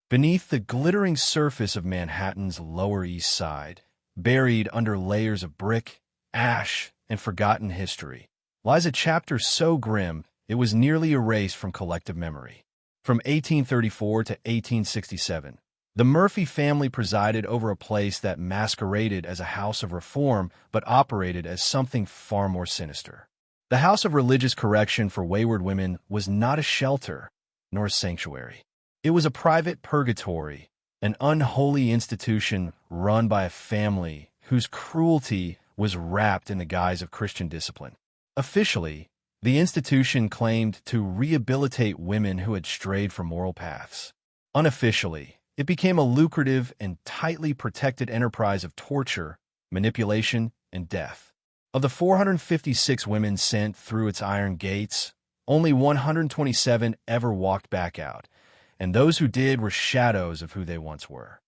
Beneath the glittering surface of Manhattan's Lower East Side, buried under layers of brick, ash, and forgotten history, lies a chapter so grim it was nearly erased from collective memory. From 1834 to 1867, the Murphy family presided over a place that masqueraded as a house of reform but operated as something far more sinister. The House of Religious Correction for Wayward Women was not a shelter nor a sanctuary. It was a private purgatory, an unholy institution run by a family whose cruelty was wrapped in the guise of Christian discipline. Officially, the institution claimed to rehabilitate women who had strayed from moral paths. Unofficially, it became a lucrative and tightly protected enterprise of torture, manipulation, and death. Of the 456 women sent through its iron gates, only 127 ever walked back out, and those who did were shadows of who they once were.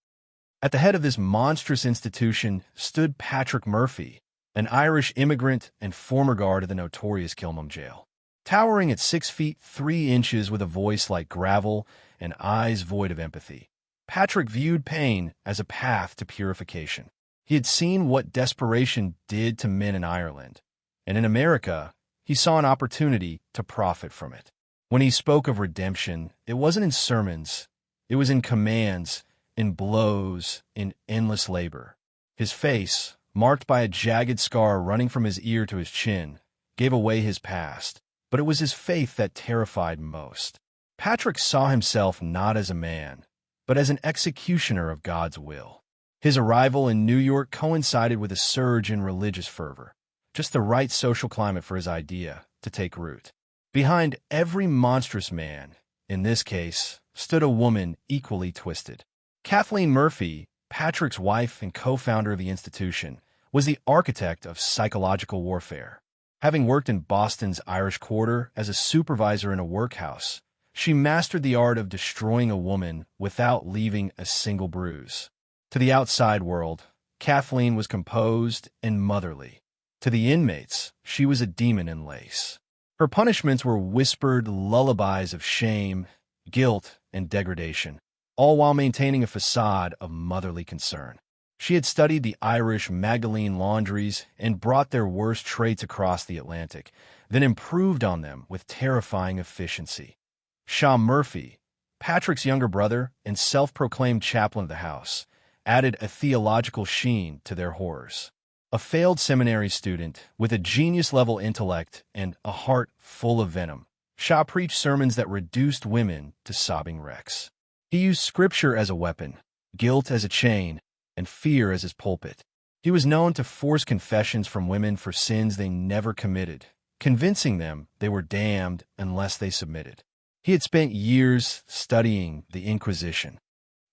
At the head of this monstrous institution stood Patrick Murphy, an Irish immigrant and former guard of the notorious Kilmum jail. Towering at 6 feet 3 inches with a voice like gravel and eyes void of empathy, Patrick viewed pain as a path to purification. He had seen what desperation did to men in Ireland, and in America, he saw an opportunity to profit from it. When he spoke of redemption, it wasn't in sermons, it was in commands, in blows, in endless labor. His face, marked by a jagged scar running from his ear to his chin, gave away his past, but it was his faith that terrified most. Patrick saw himself not as a man, but as an executioner of God's will. His arrival in New York coincided with a surge in religious fervor, just the right social climate for his idea to take root. Behind every monstrous man, in this case, stood a woman equally twisted. Kathleen Murphy, Patrick's wife and co-founder of the institution, was the architect of psychological warfare. Having worked in Boston's Irish Quarter as a supervisor in a workhouse, she mastered the art of destroying a woman without leaving a single bruise. To the outside world, Kathleen was composed and motherly. To the inmates, she was a demon in lace. Her punishments were whispered lullabies of shame, guilt, and degradation, all while maintaining a facade of motherly concern. She had studied the Irish Magdalene laundries and brought their worst traits across the Atlantic, then improved on them with terrifying efficiency. Sha Murphy, Patrick's younger brother and self-proclaimed chaplain of the house, added a theological sheen to their horrors. A failed seminary student with a genius-level intellect and a heart full of venom, Sha preached sermons that reduced women to sobbing wrecks. He used scripture as a weapon, guilt as a chain, and fear as his pulpit. He was known to force confessions from women for sins they never committed, convincing them they were damned unless they submitted. He had spent years studying the Inquisition,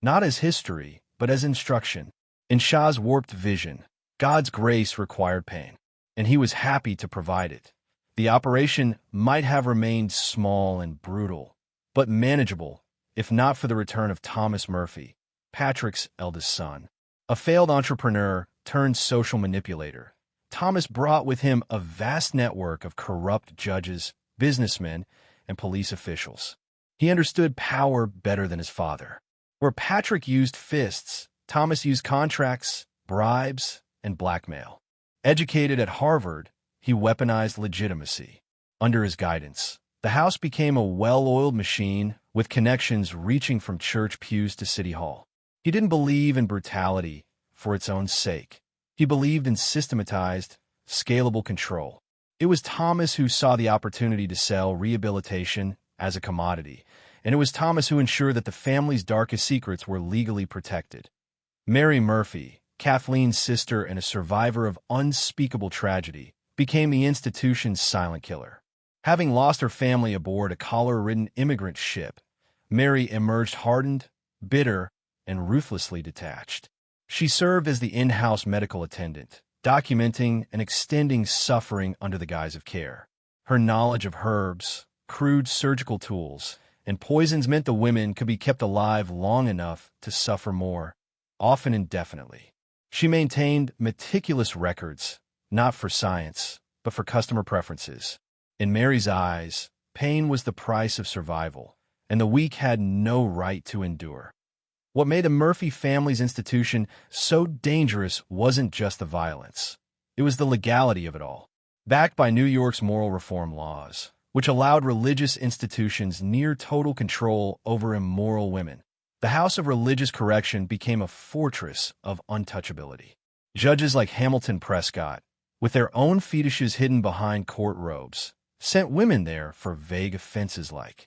not as history, but as instruction. In Sha's warped vision, God's grace required pain, and he was happy to provide it. The operation might have remained small and brutal, but manageable, if not for the return of Thomas Murphy, Patrick's eldest son. A failed entrepreneur turned social manipulator, Thomas brought with him a vast network of corrupt judges, businessmen, and police officials. He understood power better than his father. Where Patrick used fists, Thomas used contracts, bribes, and blackmail. Educated at Harvard, he weaponized legitimacy. Under his guidance, the house became a well-oiled machine with connections reaching from church pews to City Hall. He didn't believe in brutality for its own sake. He believed in systematized, scalable control. It was Thomas who saw the opportunity to sell rehabilitation as a commodity, and it was Thomas who ensured that the family's darkest secrets were legally protected. Mary Murphy, Kathleen's sister and a survivor of unspeakable tragedy, became the institution's silent killer. Having lost her family aboard a cholera-ridden immigrant ship, Mary emerged hardened, bitter, and ruthlessly detached. She served as the in-house medical attendant, documenting and extending suffering under the guise of care. Her knowledge of herbs, crude surgical tools, and poisons meant the women could be kept alive long enough to suffer more, often indefinitely. She maintained meticulous records, not for science, but for customer preferences. In Mary's eyes, pain was the price of survival, and the weak had no right to endure. What made the Murphy family's institution so dangerous wasn't just the violence. It was the legality of it all. Backed by New York's moral reform laws, which allowed religious institutions near total control over immoral women, the House of Religious Correction became a fortress of untouchability. Judges like Hamilton Prescott, with their own fetishes hidden behind court robes, sent women there for vague offenses like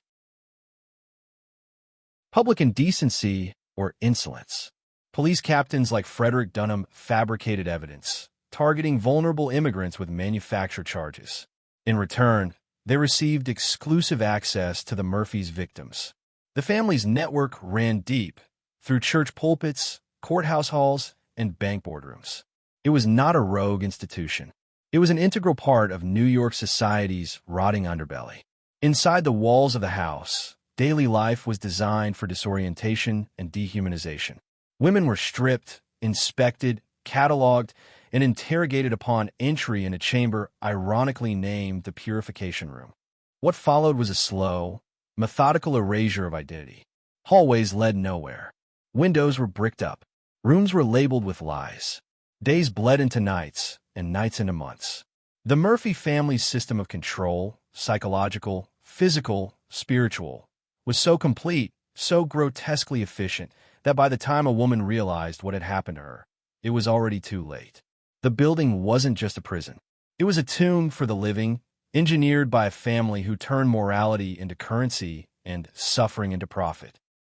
public indecency or insolence. Police captains like Frederick Dunham fabricated evidence, targeting vulnerable immigrants with manufactured charges. In return, they received exclusive access to the Murphys' victims. The family's network ran deep, through church pulpits, courthouse halls, and bank boardrooms. It was not a rogue institution. It was an integral part of New York society's rotting underbelly. Inside the walls of the house, daily life was designed for disorientation and dehumanization. Women were stripped, inspected, cataloged, and interrogated upon entry in a chamber ironically named the Purification Room. What followed was a slow, methodical erasure of identity. Hallways led nowhere. Windows were bricked up. Rooms were labeled with lies. Days bled into nights, and nights into months. The Murphy family's system of control, psychological, physical, spiritual, was so complete, so grotesquely efficient, that by the time a woman realized what had happened to her, it was already too late. The building wasn't just a prison. It was a tomb for the living, engineered by a family who turned morality into currency and suffering into profit.